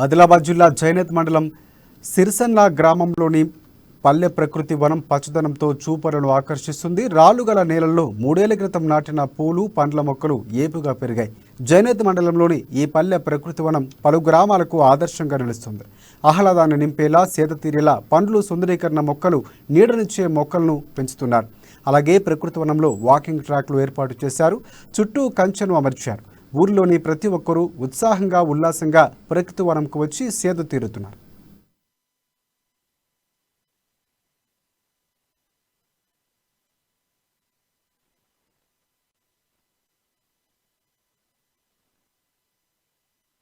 ఆదిలాబాద్ జిల్లా జైనత్ మండలం సిరిసన్న గ్రామంలోని పల్లె ప్రకృతి వనం పచ్చదనంతో చూపరులను ఆకర్షిస్తుంది. రాళ్లుగల నేలల్లో 3 ఏళ్ల క్రితం నాటిన పూలు పండ్ల మొక్కలు ఏపుగా పెరిగాయి. జైనత్ మండలంలోని ఈ పల్లె ప్రకృతి వనం పలు గ్రామాలకు ఆదర్శంగా నిలుస్తుంది. ఆహ్లాదాన్ని నింపేలా సేద తీరేలా పండ్లు సుందరీకరణ మొక్కలు నీడనిచ్చే మొక్కలను పెంచుతున్నారు. అలాగే ప్రకృతి వనంలో వాకింగ్ ట్రాక్లు ఏర్పాటు చేశారు. చుట్టూ కంచెను అమర్చారు. ఊరిలోని ప్రతి ఒక్కరూ ఉత్సాహంగా ఉల్లాసంగా ప్రకృతి వనంకు వచ్చి సేద తీరుతున్నారు.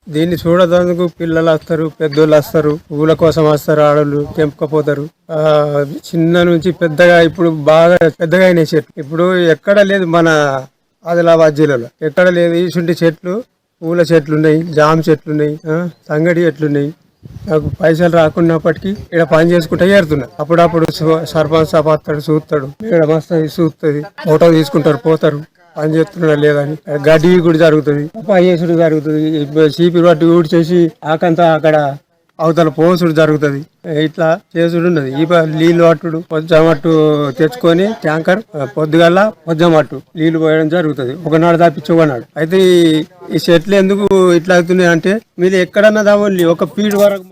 దీన్ని చూడడానికి పిల్లలు వస్తారు, పెద్దోళ్ళు వస్తారు, పూల కోసం వస్తారు, ఆడోళ్ళు తెంపుకపోతారు. చిన్న నుంచి పెద్దగా ఇప్పుడు బాగా పెద్దగా అయినాయి చెట్లు. ఇప్పుడు ఎక్కడ లేదు మన ఆదిలాబాద్ జిల్లాలో ఎక్కడ లేదు. ఇటువంటి చెట్లు, పూల చెట్లు ఉన్నాయి, జామ చెట్లు ఉన్నాయి, సంగడి చెట్లు ఉన్నాయి. నాకు పైసలు రాకున్నప్పటికీ ఇక్కడ పని చేసుకుంటే ఏరుతున్నా. అప్పుడప్పుడు సర్పంచ్ సభ వస్తాడు, చూస్తాడు, ఇక్కడ మస్తు చూస్తుంది, ఫోటో తీసుకుంటారు, పోతారు. పని చేస్తున్నా లేదని గడ్డి కూడా జరుగుతుంది, పనిచేసుడు జరుగుతుంది, చీపి పట్టి ఊడ్చేసి ఆకంతా అక్కడ అవతల పోసుడు జరుగుతుంది. ఇట్లా చేసుడు ఉన్నది. ఈ నీళ్లు పట్టుడు పొద్దుమట్టు తెచ్చుకొని ట్యాంకర్ పొద్దుగల్లా పొద్దుమట్టు నీళ్లు పోయడం జరుగుతుంది. ఒకనాడు తప్పించి ఒకనాడు. అయితే ఈ చెట్లు ఎందుకు ఇట్లా అవుతున్నాయి అంటే మీరు ఎక్కడన్నా దావల్లి ఒక ఫీడ్ వరకు